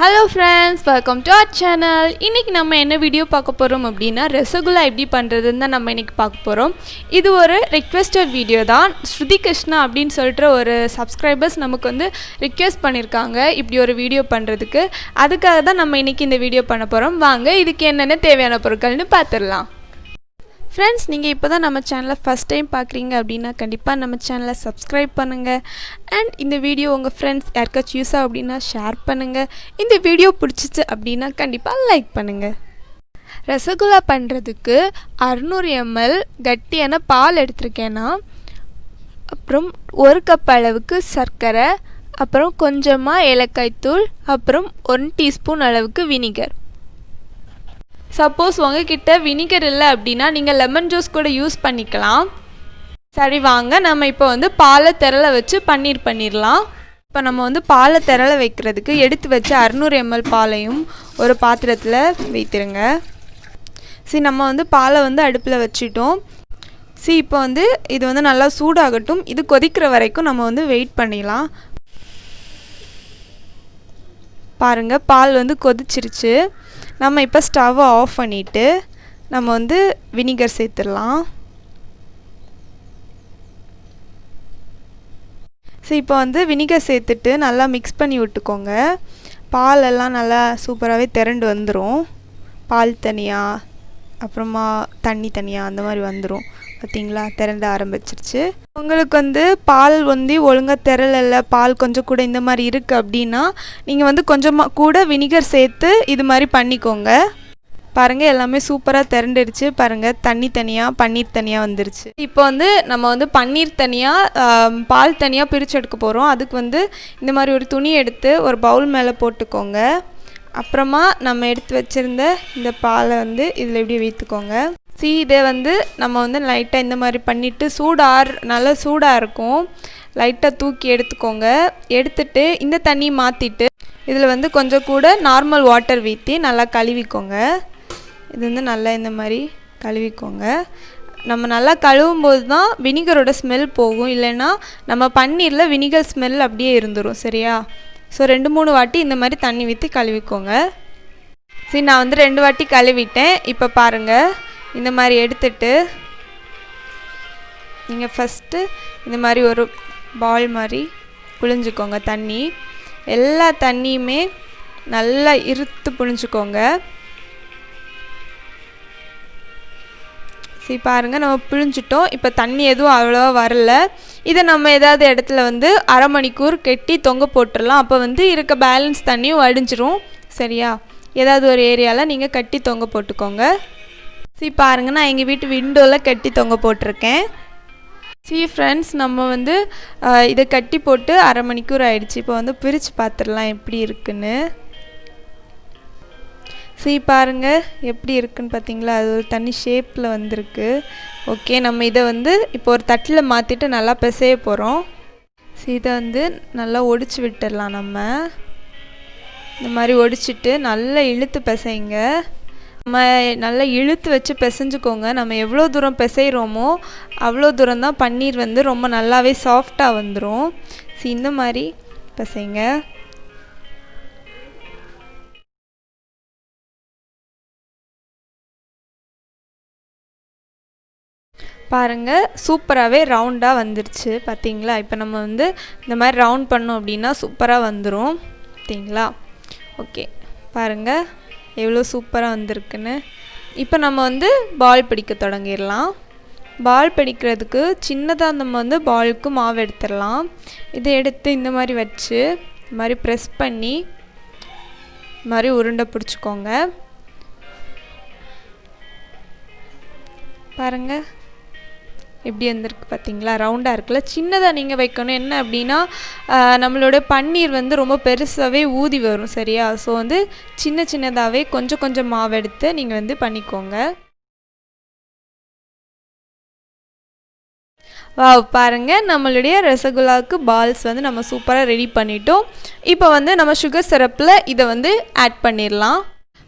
Hello friends, welcome to our channel. இன்னைக்கு நம்ம என்ன வீடியோ பார்க்க போறோம் அப்படினா ரசகுல்லா எப்படி பண்றதுன்னு தான் நம்ம இன்னைக்கு பார்க்க போறோம். இது ஒரு ரிக்வெஸ்டட் வீடியோ தான். ஸ்ருதி கிருஷ்ணா அப்படினு சொல்ற ஒரு சப்ஸ்கிரைபர்ஸ் நமக்கு வந்து ரிக்வெஸ்ட் பண்ணிருக்காங்க இப்படி ஒரு வீடியோ பண்றதுக்கு. அதுக்காக தான் நம்ம இன்னைக்கு இந்த வீடியோ பண்ண போறோம். வாங்க இதுக்கு என்னென்ன தேவையான பொருட்கள்னு பார்த்திரலாம். Friends, நீங்கள் இப்போ தான் நம்ம சேனலை ஃபஸ்ட் டைம் பார்க்குறீங்க அப்படின்னா கண்டிப்பாக நம்ம சேனலை சப்ஸ்கிரைப் பண்ணுங்கள். அண்ட் இந்த வீடியோ உங்கள் ஃப்ரெண்ட்ஸ் யாருக்காச்சும் யூஸ் ஆகும் அப்படின்னா ஷேர் பண்ணுங்கள். இந்த வீடியோ பிடிச்சிச்சு அப்படின்னா கண்டிப்பாக லைக் பண்ணுங்கள். ரசகுல்லா பண்ணுறதுக்கு 600 ml கட்டியான பால் எடுத்திருக்கேன்னா, அப்புறம் 1 கப் அளவுக்கு சர்க்கரை, அப்புறம் கொஞ்சமாக ஏலக்காய் தூள், அப்புறம் 1 டீஸ்பூன் அளவுக்கு வினிகர். சப்போஸ் உங்ககிட்ட வினிகர் இல்லை அப்படின்னா நீங்கள் லெமன் ஜூஸ் கூட யூஸ் பண்ணிக்கலாம். சரி வாங்க நம்ம இப்போ வந்து பாலை திரள வச்சு பண்ணிடலாம். இப்போ நம்ம வந்து பாலை திரள வைக்கிறதுக்கு எடுத்து வச்சு 600 ml பாலையும் ஒரு பாத்திரத்தில் வைத்திருங்க. சரி நம்ம வந்து பாலை வந்து அடுப்பில் வச்சிட்டோம். சரி இப்போ வந்து இது வந்து நல்லா சூடாகட்டும். இது கொதிக்கிற வரைக்கும் நம்ம வந்து வெயிட் பண்ணிடலாம். பாருங்கள் பால் வந்து கொதிச்சிருச்சு. நம்ம இப்போ ஸ்டவ்வை ஆஃப் பண்ணிவிட்டு நம்ம வந்து வினிகர் சேர்த்துடலாம். சரி இப்போ வந்து வினிகர் சேர்த்துட்டு நல்லா மிக்ஸ் பண்ணி விட்டுக்கோங்க. பாலெல்லாம் நல்லா சூப்பராகவே திரண்டு வந்துடும். பால் தனியாக அப்புறமா தண்ணி தனியாக அந்த மாதிரி வந்துடும். பார்த்திங்களா, திரண்ட ஆரம்பிச்சிருச்சு. உங்களுக்கு வந்து பால் வந்து ஒழுங்காக திரளலை, பால் கொஞ்சம் கூட இந்த மாதிரி இருக்குது அப்படின்னா நீங்கள் வந்து கொஞ்சமாக கூட வினிகர் சேர்த்து இது மாதிரி பண்ணிக்கோங்க. பாருங்கள் எல்லாமே சூப்பராக திரண்டுடுச்சு. பாருங்கள் தண்ணி தனியாக பன்னீர் தனியாக வந்துருச்சு. இப்போ வந்து நம்ம வந்து பன்னீர் தனியாக பால் தனியாக பிரித்து எடுக்க போகிறோம். அதுக்கு வந்து இந்த மாதிரி ஒரு துணி எடுத்து ஒரு பவுல் மேலே போட்டுக்கோங்க. அப்புறமா நம்ம எடுத்து வச்சுருந்த இந்த பாலை வந்து இதில் இப்படி வைத்துக்கோங்க. இதை வந்து நம்ம வந்து லைட்டாக இந்த மாதிரி பண்ணிவிட்டு நல்லா சூடாக இருக்கும், லைட்டாக தூக்கி எடுத்துக்கோங்க. எடுத்துட்டு இந்த தண்ணி மாற்றிட்டு இதில் வந்து கொஞ்சம் கூட நார்மல் வாட்டர் ஊற்றி நல்லா கழுவிக்கோங்க. இது வந்து நல்லா இந்த மாதிரி கழுவிக்கோங்க. நம்ம நல்லா கழுவும் போது தான் வினிகரோட ஸ்மெல் போகும், இல்லைன்னா நம்ம பன்னீரில் வினிகர் ஸ்மெல் அப்படியே இருந்துடும். சரியா? ஸோ 2-3 வாட்டி இந்த மாதிரி தண்ணி ஊற்றி கழுவிக்கோங்க. சரி நான் வந்து 2 வாட்டி கழுவிட்டேன். இப்போ பாருங்கள் இந்த மாதிரி எடுத்துட்டு நீங்கள் ஃபஸ்ட்டு இந்த மாதிரி ஒரு பால் மாதிரி புழிஞ்சிக்கோங்க. தண்ணி எல்லா தண்ணியுமே நல்லா இறுத்து புழிஞ்சிக்கோங்க. சரி பாருங்கள் நம்ம புழிஞ்சிட்டோம். இப்போ தண்ணி எதுவும் அவ்வளோவா வரல. இதை நம்ம ஏதாவது இடத்துல வந்து அரை மணிக்கூர் கெட்டி தொங்க போட்டுடலாம். அப்போ வந்து இருக்க பேலன்ஸ் தண்ணியும் வடிஞ்சிரும். சரியா? ஏதாவது ஒரு ஏரியாவில் நீங்கள் கட்டி தொங்க போட்டுக்கோங்க. சரி பாருங்கள் நான் எங்கள் வீட்டு விண்டோவில் கட்டி தொங்க போட்டிருக்கேன். சரி ஃப்ரெண்ட்ஸ், நம்ம வந்து இதை கட்டி போட்டு அரை மணிக்கூர் ஆயிடுச்சு. இப்போ வந்து பிரித்து பார்த்துடலாம் எப்படி இருக்குன்னு. சரி பாருங்கள் எப்படி இருக்குன்னு பார்த்தீங்களா, அது ஒரு தனி ஷேப்பில் வந்திருக்கு. ஓகே, நம்ம இதை வந்து இப்போ ஒரு தட்டில் மாற்றிட்டு நல்லா பிசைய போகிறோம். சரி இதை வந்து நல்லா ஒடிச்சு விட்டுடலாம். நம்ம இந்த மாதிரி ஒடிச்சிட்டு நல்லா இழுத்து பிசைங்க. நம்ம நல்லா இழுத்து வச்சு பிசைஞ்சுக்கோங்க. நம்ம எவ்வளோ தூரம் பிசைகிறோமோ அவ்வளோ தூரம் தான் பன்னீர் வந்து ரொம்ப நல்லாவே சாஃப்டாக வந்துடும். சரி இந்த மாதிரி பிசைங்க. பாருங்கள் சூப்பராகவே ரவுண்டாக வந்துருச்சு. பார்த்தீங்களா? இப்போ நம்ம வந்து இந்த மாதிரி ரவுண்ட் பண்ணோம் அப்படின்னா சூப்பராக வந்துடும். பார்த்தீங்களா? ஓகே பாருங்கள் எவ்வளோ சூப்பராக வந்திருக்குன்னு. இப்போ நம்ம வந்து பால் பிடிக்க தொடங்கிடலாம். பால் பிடிக்கிறதுக்கு சின்னதாக நம்ம வந்து பாலுக்கு மாவு எடுத்துடலாம். இதை எடுத்து இந்த மாதிரி வச்சு இந்த மாதிரி ப்ரெஸ் பண்ணி இந்த மாதிரி உருண்டை பிடிச்சிக்கோங்க. பாருங்கள் எப்படி வந்திருக்கு பார்த்தீங்களா? ரவுண்டாக இருக்குல்ல. சின்னதாக நீங்கள் வைக்கணும். என்ன அப்படின்னா நம்மளோட பன்னீர் வந்து ரொம்ப பெருசாகவே ஊதி வரும். சரியா? ஸோ வந்து சின்னதாகவே கொஞ்சம் மாவு எடுத்து நீங்கள் வந்து பண்ணிக்கோங்க. வாவ் பாருங்கள் நம்மளுடைய ரசகுல்லாவுக்கு பால்ஸ் வந்து நம்ம சூப்பராக ரெடி பண்ணிட்டோம். இப்போ வந்து நம்ம சுகர் சிரப்பில் இதை வந்து ஆட் பண்ணிடலாம்.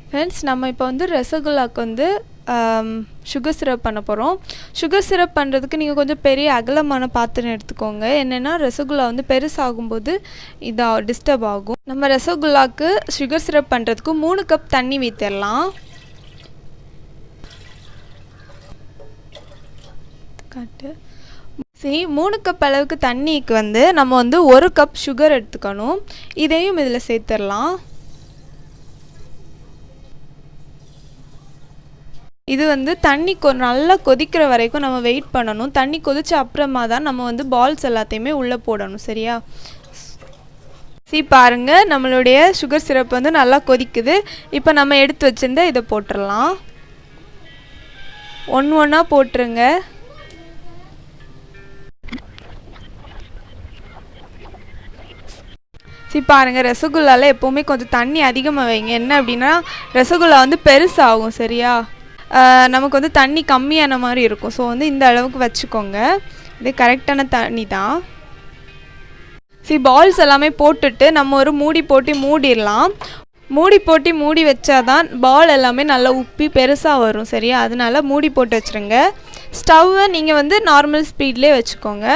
ஃப்ரெண்ட்ஸ் நம்ம இப்போ வந்து ரசகுல்லாவுக்கு வந்து சுகர் சிரப் பண்ண போகிறோம். சுகர் சிரப் பண்ணுறதுக்கு நீங்கள் கொஞ்சம் பெரிய அகலமான பாத்திரம் எடுத்துக்கோங்க. என்னென்னா ரசகுல்லா வந்து பெருசாகும்போது இதாக டிஸ்டர்ப் ஆகும். நம்ம ரசகுல்லாவுக்கு சுகர் சிரப் பண்ணுறதுக்கு 3 கப் தண்ணி ஊற்றிடலாம். சரி, 3 கப் அளவுக்கு தண்ணிக்கு வந்து நம்ம வந்து 1 கப் சுகர் எடுத்துக்கணும். இதையும் இதில் சேர்த்துடலாம். இது வந்து தண்ணி நல்லா கொதிக்கிற வரைக்கும் நம்ம வெயிட் பண்ணணும். தண்ணி கொதிச்ச அப்புறமா தான் நம்ம வந்து பால்ஸ் எல்லாத்தையுமே உள்ளே போடணும். சரியா? சரி பாருங்கள், நம்மளுடைய சுகர் சிரப் வந்து நல்லா கொதிக்குது. இப்போ நம்ம எடுத்து வச்சுருந்த இதை போட்டுடலாம். ஒன்றா போட்டுருங்க. சரி பாருங்கள், ரசகுல்லாவில் எப்போவுமே கொஞ்சம் தண்ணி அதிகமாக வைங்க. என்ன அப்படின்னா ரசகுல்லா வந்து பெருசாகும். சரியா? நமக்கு வந்து தண்ணி கம்மியான மாதிரி இருக்கும். ஸோ வந்து இந்த அளவுக்கு வச்சுக்கோங்க. இது கரெக்டான தண்ணி தான். சரி, பால்ஸ் எல்லாமே போட்டுட்டு நம்ம ஒரு மூடி போட்டு மூடிடலாம். மூடி வச்சாதான் பால் எல்லாமே நல்லா உப்பி பெருசாக வரும். சரியா? அதனால மூடி போட்டு வச்சுருங்க. ஸ்டவ்வை நீங்கள் வந்து நார்மல் ஸ்பீட்லேயே வச்சுக்கோங்க.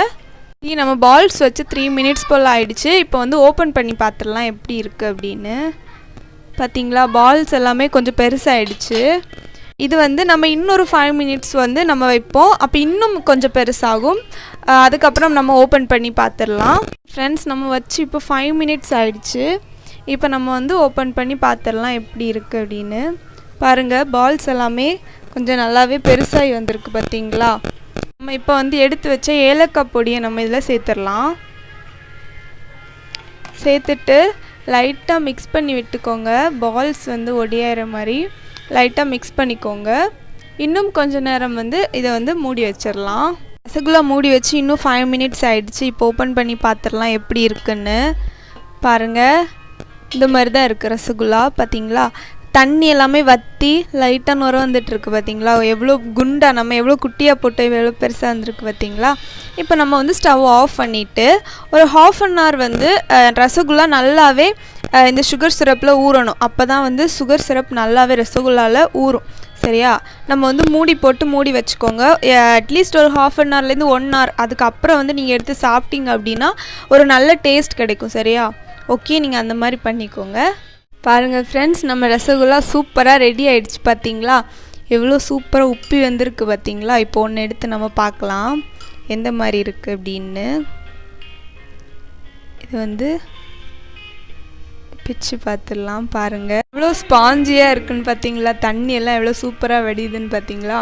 நம்ம பால்ஸ் வச்சு 3 மினிட்ஸ் போல் ஆயிடுச்சு. இப்போ வந்து ஓப்பன் பண்ணி பார்த்துடலாம் எப்படி இருக்குது அப்படின்னு. பார்த்தீங்களா, பால்ஸ் எல்லாமே கொஞ்சம் பெருசாகிடுச்சு. இது வந்து நம்ம இன்னொரு 5 மினிட்ஸ் வந்து நம்ம வைப்போம். அப்போ இன்னும் கொஞ்சம் பெருசாகும். அதுக்கப்புறம் நம்ம ஓப்பன் பண்ணி பார்த்துடலாம். ஃப்ரெண்ட்ஸ், நம்ம வச்சு இப்போ 5 மினிட்ஸ் ஆயிடுச்சு. இப்போ நம்ம வந்து ஓப்பன் பண்ணி பார்த்துடலாம் எப்படி இருக்குது அப்படின்னு. பாருங்கள், பால்ஸ் எல்லாமே கொஞ்சம் நல்லாவே பெருசாகி வந்திருக்கு. பார்த்தீங்களா? நம்ம இப்போ வந்து எடுத்து வச்ச ஏலக்காய் பொடியை நம்ம இதில் சேர்த்துடலாம். சேர்த்துட்டு லைட்டாக மிக்ஸ் பண்ணி விட்டுக்கோங்க. பால்ஸ் வந்து ஒடியாயிற மாதிரி லைட்டாக மிக்ஸ் பண்ணிக்கோங்க. இன்னும் கொஞ்சம் நேரம் வந்து இதை வந்து மூடி வச்சிடலாம். ரசகுல்லா மூடி வச்சு இன்னும் 5 மினிட்ஸ் ஆகிடுச்சு. இப்போ ஓப்பன் பண்ணி பார்த்துடலாம் எப்படி இருக்குன்னு. பாருங்கள், இந்த மாதிரி தான் இருக்குது ரசகுல்லா. பார்த்தீங்களா? தண்ணி எல்லாமே வற்றி லைட்டாக நுர வந்துட்டுருக்கு. பார்த்தீங்களா? எவ்வளோ குண்டாக, நம்ம எவ்வளோ குட்டியாக போட்டு எவ்வளோ பெருசாக வந்துருக்கு. பார்த்தீங்களா? இப்போ நம்ம வந்து ஸ்டவ் ஆஃப் பண்ணிவிட்டு ஒரு 1/2 hour வந்து ரசகுல்லா நல்லாவே இந்த சுகர் சிரப்பில் ஊறணும். அப்போ தான் வந்து சுகர் சிரப் நல்லாவே ரசகுல்லாவில் ஊறும். சரியா? நம்ம வந்து மூடி போட்டு மூடி வச்சுக்கோங்க. அட்லீஸ்ட் ஒரு 1/2 hourலேருந்து 1 hour அதுக்கப்புறம் வந்து நீங்கள் எடுத்து சாப்பிட்டீங்க அப்படின்னா ஒரு நல்ல டேஸ்ட் கிடைக்கும். சரியா? ஓகே, நீங்கள் அந்த மாதிரி பண்ணிக்கோங்க. பாருங்கள் ஃப்ரெண்ட்ஸ், நம்ம ரசகுல்லா சூப்பராக ரெடி ஆகிடுச்சு. பார்த்தீங்களா? எவ்வளோ சூப்பராக உப்பி வந்திருக்கு. பார்த்தீங்களா? இப்போ ஒன்று எடுத்து நம்ம பார்க்கலாம் எந்த மாதிரி இருக்குது அப்படின்னு. இது வந்து பிச்சு பார்த்துடலாம். பாருங்கள், எவ்வளோ ஸ்பாஞ்சியாக இருக்குன்னு பார்த்தீங்களா? தண்ணி எல்லாம் எவ்வளோ சூப்பராக வடியுதுன்னு பார்த்தீங்களா?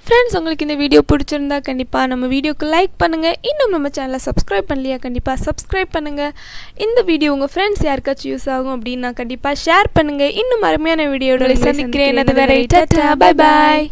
ஃப்ரெண்ட்ஸ், உங்களுக்கு இந்த வீடியோ பிடிச்சிருந்தா கண்டிப்பாக நம்ம வீடியோக்கு லைக் பண்ணுங்கள். இன்னும் நம்ம சேனலை சப்ஸ்கிரைப் பண்ணலையா? கண்டிப்பாக சப்ஸ்கிரைப் பண்ணுங்கள். இந்த வீடியோ உங்கள் ஃப்ரெண்ட்ஸ் யாருக்காச்சும் யூஸ் ஆகும் அப்படின்னா கண்டிப்பாக ஷேர் பண்ணுங்கள். இன்னும் அருமையான வீடியோட சந்திக்கிறேன். அது வேற. Bye bye.